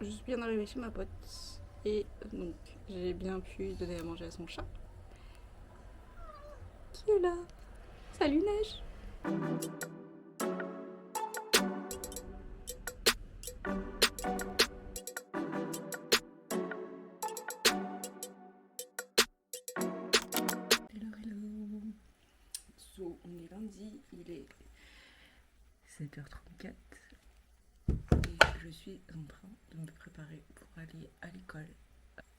je suis bien arrivée chez ma pote et donc j'ai bien pu donner à manger à son chat qui est là. Salut Neige. Hello. So, on est lundi, il est 7h34 et je suis en train de me préparer pour aller à l'école.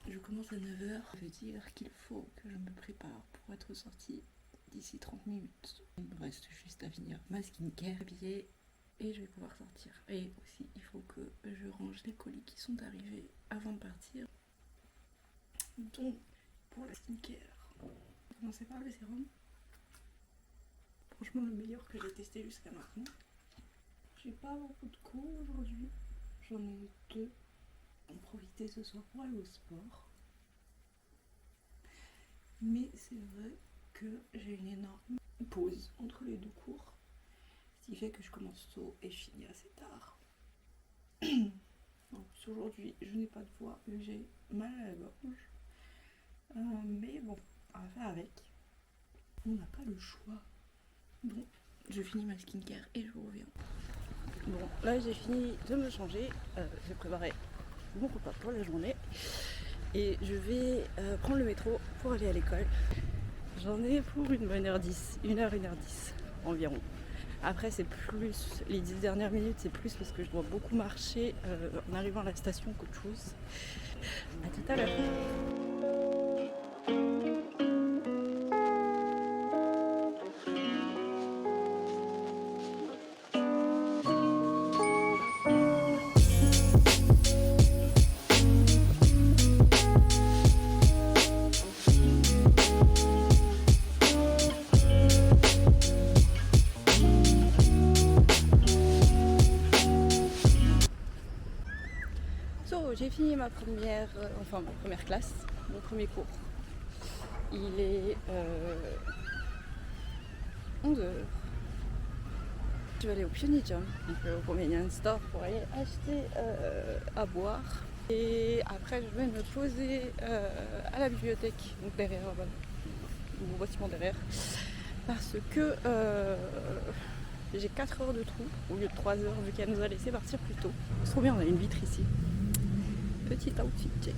Je commence à 9h, ça veut dire qu'il faut que je me prépare pour être sortie d'ici 30 minutes. Il me reste juste à finir ma skincare, habiller et je vais pouvoir sortir. Et aussi, il faut que je range les colis qui sont arrivés avant de partir. Donc, pour la skincare, on va commencer par le sérum. Franchement, le meilleur que j'ai testé jusqu'à maintenant. J'ai pas beaucoup de cours aujourd'hui, j'en ai 2. On profiter ce soir pour aller au sport. Mais c'est vrai que j'ai une énorme pause entre les 2 cours, ce qui fait que je commence tôt et je finis assez tard. Donc aujourd'hui, je n'ai pas de voix, j'ai mal à la gorge. Mais bon, on va faire avec. On n'a pas le choix. Bon, je finis ma skincare et je vous reviens. Bon, là j'ai fini de me changer. J'ai préparé mon repas pour la journée. Et je vais prendre le métro pour aller à l'école. J'en ai pour une bonne heure 10, 1h10 environ. Après c'est plus, les 10 dernières minutes c'est plus parce que je dois beaucoup marcher en arrivant à la station qu'autre chose. A tout à l'heure. J'ai fini ma première classe, mon premier cours. Il est 11h. Je vais aller au Pionnier Jam, donc au convenience store pour aller acheter à boire. Et après je vais me poser à la bibliothèque, donc derrière là-bas, au bâtiment derrière. Parce que j'ai 4 heures de trou au lieu de 3 heures vu qu'elle nous a laissé partir plus tôt. C'est trop bien, on a une vitre ici. Petit outfit check.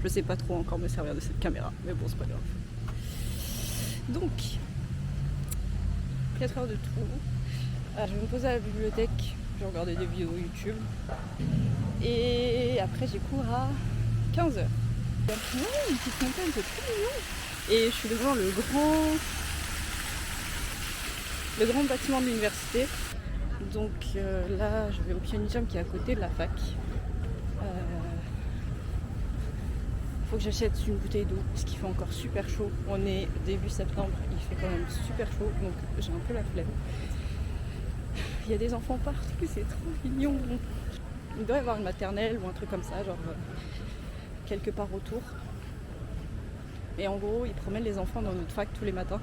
Je sais pas trop encore me servir de cette caméra, mais bon c'est pas grave. Donc 4 heures de trou. Je vais me poser à la bibliothèque, je vais regarder des vidéos YouTube. Et après j'ai cours à 15h. Une petite montagne, c'est trop mignon. Et je suis devant le grand bâtiment de l'université. Donc là je vais au Pionnier Jam qui est à côté de la fac. Faut que j'achète une bouteille d'eau parce qu'il fait encore super chaud. On est début septembre, il fait quand même super chaud, donc j'ai un peu la flemme. Il y a des enfants partout, c'est trop mignon. Il doit y avoir une maternelle ou un truc comme ça, genre quelque part autour. Et en gros, ils promènent les enfants dans notre fac tous les matins.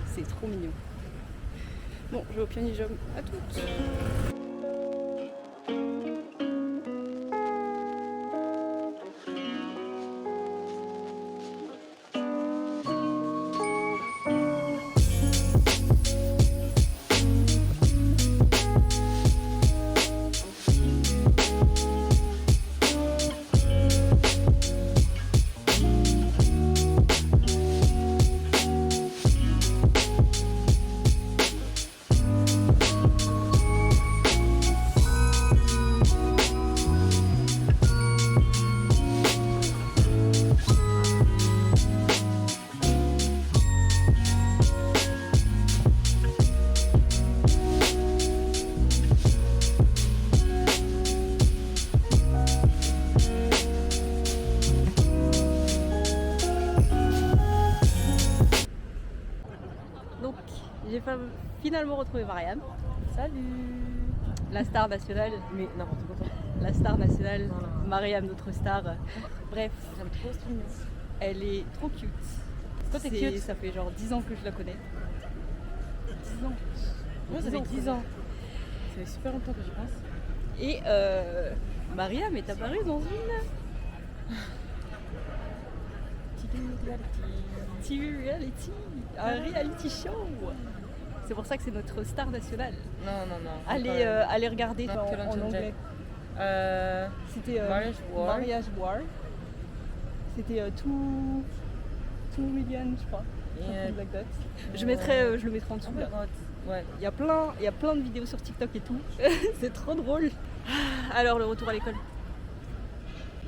C'est trop mignon. Bon, je vais au Pionnier Jam, à toutes. Donc j'ai finalement retrouvé Mariam. Salut. La star nationale. Mais n'importe quoi. La star nationale. Non, non. Mariam, notre star. Bref, J'aime trop ce film. elle est trop cute. Toi t'es cute. Ça fait genre 10 ans que je la connais. 10 ans. Moi ça fait 10 ans. Ça fait super longtemps que j'y pense. Et Mariam est apparue dans une TV reality, un reality show. C'est pour ça que c'est notre star nationale. Non. Allez regarder Non, en que l'on anglais. C'était Mariage War. C'était 2 millions, je crois. Something like that. Je le mettrai en dessous là. Ouais. Il y a plein de vidéos sur TikTok et tout. C'est trop drôle. Alors le retour à l'école.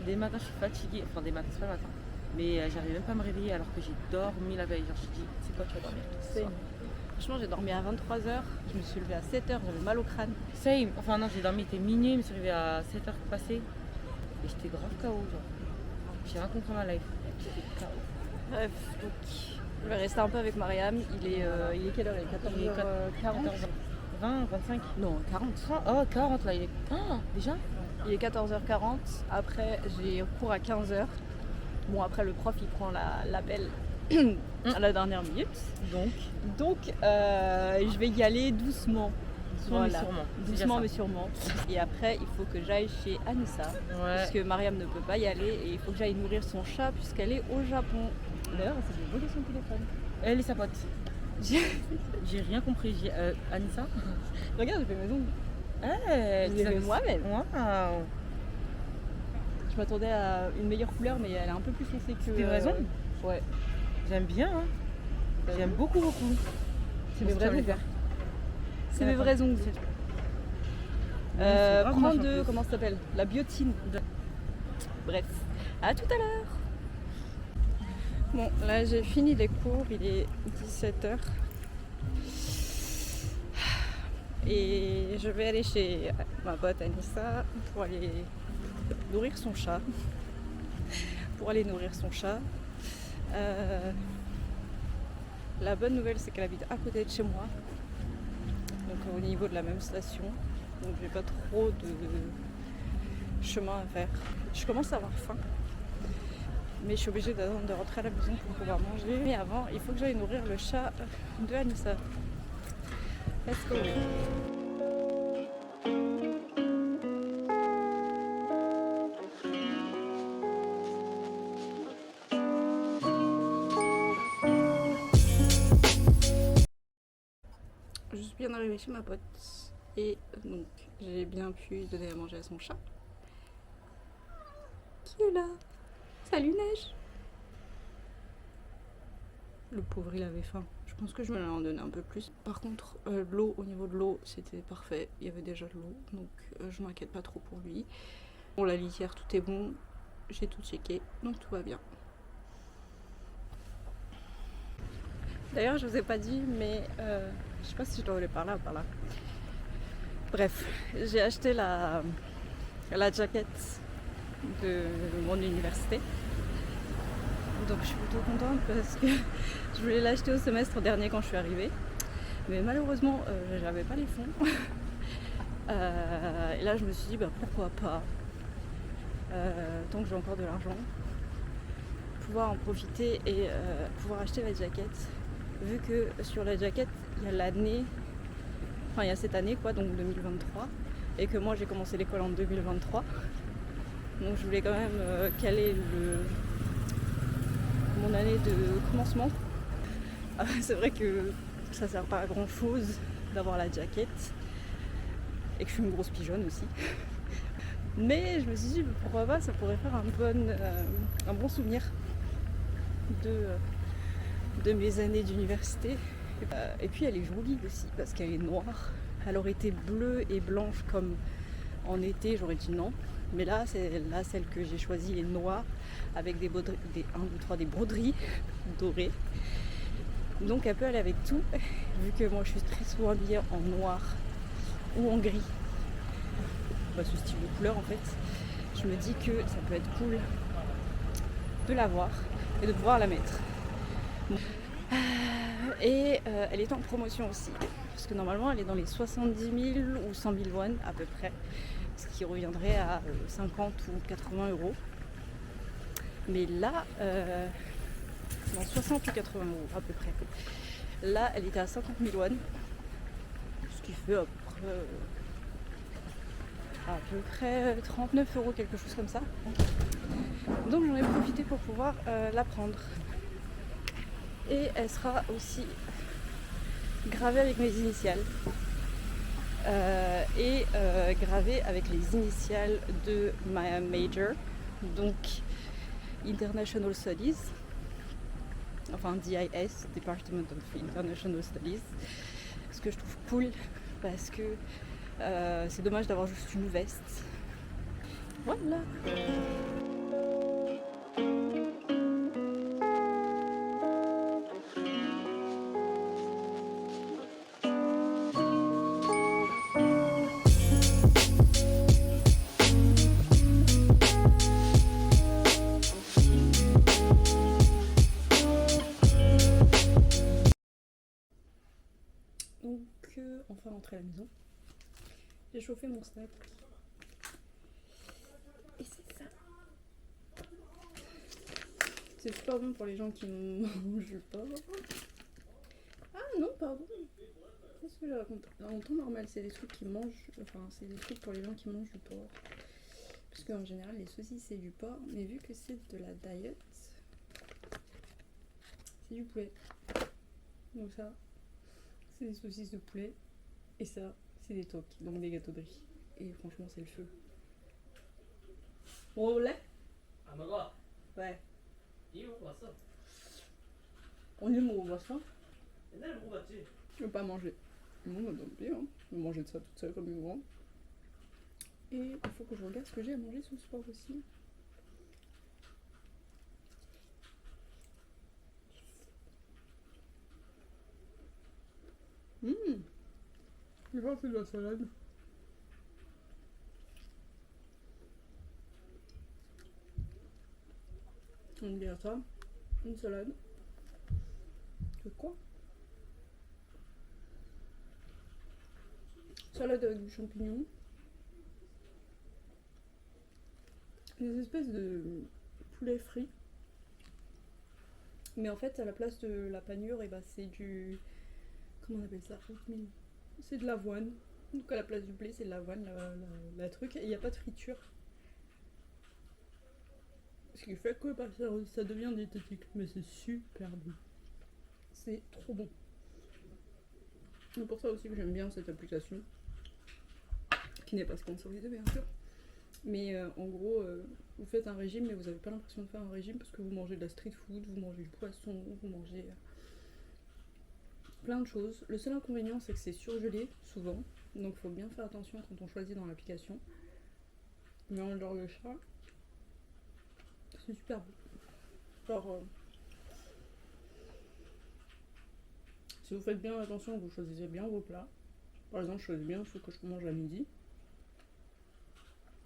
Des matins, je suis fatiguée. Enfin, des matins, c'est pas le matin. Mais j'arrive même pas à me réveiller alors que j'ai dormi la veille. Genre, je dis, c'est quoi, tu vas dormir ce soir? Franchement, j'ai dormi à 23h. Je me suis levée à 7h. J'avais mal au crâne. Same. Enfin, non, j'ai dormi, il était minuit. Je me suis réveillée à 7h passées. Et j'étais grave KO. Genre. J'ai rien compris à ma life. J'étais KO. Bref, donc je vais rester un peu avec Mariam. Il est quelle heure? Il est 14h40. 20, 25. Non, 40. Oh, 40 là, il est. Oh, déjà. Il est 14h40. Après, j'ai cours à 15h. Bon, après, le prof, il prend l'appel à la dernière minute. Donc je vais y aller doucement. Doucement mais sûrement. Et après, il faut que j'aille chez Anissa. Ouais. Puisque Mariam ne peut pas y aller. Et il faut que j'aille nourrir son chat puisqu'elle est au Japon. D'ailleurs, elle s'est volé son téléphone. Elle est sa pote. J'ai rien compris. Anissa. Regarde, j'ai fait maison. Je l'ai fait moi-même. Waouh. Je m'attendais à une meilleure couleur, mais elle est un peu plus foncée que. C'était vraie ongles. Ouais. J'aime bien. Hein. J'aime beaucoup. C'est des vrais ongles. C'est des vrais ongles. Ouais, prends de. Comment ça s'appelle? La biotine. Bref. À tout à l'heure. Bon, là j'ai fini les cours, il est 17h. Et je vais aller chez ma pote Anissa pour aller nourrir son chat. La bonne nouvelle, c'est qu'elle habite à côté de chez moi. Donc au niveau de la même station. Donc j'ai pas trop de chemin à faire. Je commence à avoir faim. Mais je suis obligée d'attendre de rentrer à la maison pour pouvoir manger. Mais avant, il faut que j'aille nourrir le chat de Anissa. Let's go. Je suis bien arrivée chez ma pote. Et donc, j'ai bien pu donner à manger à son chat. Qui est là? Salut Neige. Le pauvre, il avait faim. Je pense que je vais en donner un peu plus. Par contre, l'eau, au niveau de l'eau, c'était parfait. Il y avait déjà de l'eau, donc je m'inquiète pas trop pour lui. Bon, la litière, tout est bon. J'ai tout checké, donc tout va bien. D'ailleurs, je vous ai pas dit, mais je sais pas si je dois aller par là ou par là. Bref, j'ai acheté la jaquette de mon université. Donc je suis plutôt contente parce que je voulais l'acheter au semestre dernier quand je suis arrivée. Mais malheureusement, j'avais pas les fonds. Et là, je me suis dit, pourquoi pas, tant que j'ai encore de l'argent, pouvoir en profiter et pouvoir acheter la jaquette. Vu que sur la jaquette, il y a l'année, enfin il y a cette année quoi, donc 2023, et que moi j'ai commencé l'école en 2023. Donc je voulais quand même caler mon année de commencement. C'est vrai que ça sert pas à grand chose d'avoir la jaquette et que je suis une grosse pigeonne aussi. Mais je me suis dit pourquoi pas, ça pourrait faire un bon souvenir de mes années d'université. Et puis elle est jolie aussi parce qu'elle est noire. Elle aurait été bleue et blanche comme en été, j'aurais dit non. Mais là, celle que j'ai choisie est noire avec des broderies dorées. Donc elle peut aller avec tout, vu que moi je suis très souvent habillée en noir ou en gris. Ce style de couleur en fait. Je me dis que ça peut être cool de l'avoir et de pouvoir la mettre. Et elle est en promotion aussi, parce que normalement elle est dans les 70 000 ou 100 000 won à peu près, ce qui reviendrait à 50 ou 80 euros. Mais là, dans 60 ou 80 euros à peu près. Là, elle était à 50 000 won, ce qui fait à peu près à peu près 39 €, quelque chose comme ça. Donc j'en ai profité pour pouvoir la prendre. Et elle sera aussi gravée avec mes initiales. Gravée avec les initiales de ma major, donc International Studies, enfin DIS, Department of International Studies, ce que je trouve cool parce que c'est dommage d'avoir juste une veste. Voilà. Donc, enfin rentré à la maison. J'ai chauffé mon snack. Et c'est ça. C'est super bon pour les gens qui mangent pas. Ah non, pardon. Qu'est-ce que je raconte? En temps normal, c'est des trucs qui mangent. Enfin, c'est des trucs pour les gens qui mangent du porc. Parce qu'en général, les saucisses c'est du porc. Mais vu que c'est de la diet, c'est du poulet. Donc ça, c'est des saucisses de poulet. Et ça, c'est des toques, donc des gâteaux de riz. Et franchement, c'est le feu. Bon, au lait? 안 먹어? Ouais. 이미 먹어봤어. On est 먹어봤어? 옛날에 먹어봤지. Je veux pas manger. Non, bah tant pis, hein. Je vais manger de ça toute seule comme une grande. Et il faut que je regarde ce que j'ai à manger ce soir aussi. Je vais faire de la salade. On dirait ça. Une salade. C'est quoi? Salade avec du champignon. Des espèces de poulet frit. Mais en fait, à la place de la panure, et bah, c'est du... Comment on appelle ça? C'est de l'avoine. Donc à la place du blé, c'est de l'avoine, la truc. Et il n'y a pas de friture. Ce qui fait que bah, ça devient diététique. Mais c'est super bon. C'est trop bon. C'est pour ça aussi que j'aime bien cette application. Qui n'est pas sponsorisée, bien sûr. Mais en gros, vous faites un régime, mais vous n'avez pas l'impression de faire un régime parce que vous mangez de la street food, vous mangez du poisson, vous mangez plein de choses. Le seul inconvénient, c'est que c'est surgelé, souvent. Donc il faut bien faire attention quand on choisit dans l'application. Mais en genre de ça, c'est super bon. Genre, si vous faites bien attention, vous choisissez bien vos plats. Par exemple, je choisis bien ceux que je mange à midi.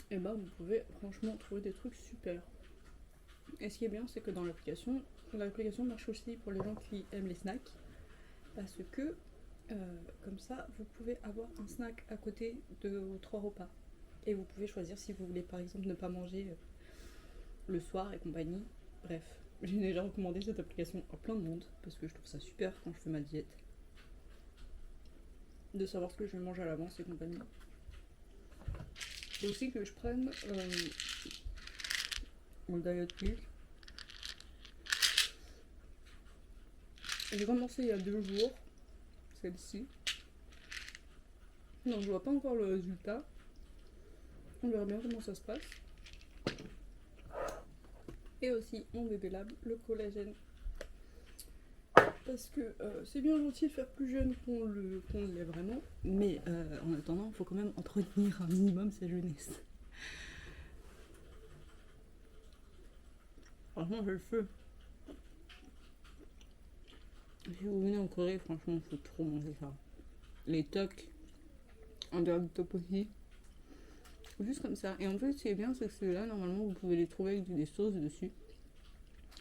Et bah vous pouvez franchement trouver des trucs super. Et ce qui est bien, c'est que dans l'application marche aussi pour les gens qui aiment les snacks. Parce que comme ça, vous pouvez avoir un snack à côté de vos 3 repas. Et vous pouvez choisir si vous voulez par exemple ne pas manger le soir et compagnie. Bref, j'ai déjà recommandé cette application à plein de monde parce que je trouve ça super quand je fais ma diète. De savoir ce que je vais manger à l'avance et compagnie. Et aussi que je prenne mon diet pill. J'ai commencé il y a 2 jours, celle-ci. Donc je vois pas encore le résultat. On verra bien comment ça se passe. Et aussi mon bébé lab, le collagène. Parce que c'est bien gentil de faire plus jeune qu'on l'est vraiment. Mais en attendant, il faut quand même entretenir un minimum sa jeunesse. Franchement, j'ai le feu. Si vous venez en Corée, franchement, il faut trop manger ça. Les tocs, en dehors du tteokbokki. Juste comme ça. Et en fait, ce qui est bien, c'est que ceux-là, normalement, vous pouvez les trouver avec des sauces dessus.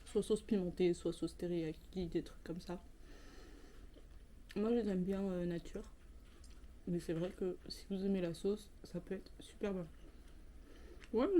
Soit sauce pimentée, soit sauce teriyaki, des trucs comme ça. Moi, je les aime bien nature. Mais c'est vrai que si vous aimez la sauce, ça peut être super bon. Voilà.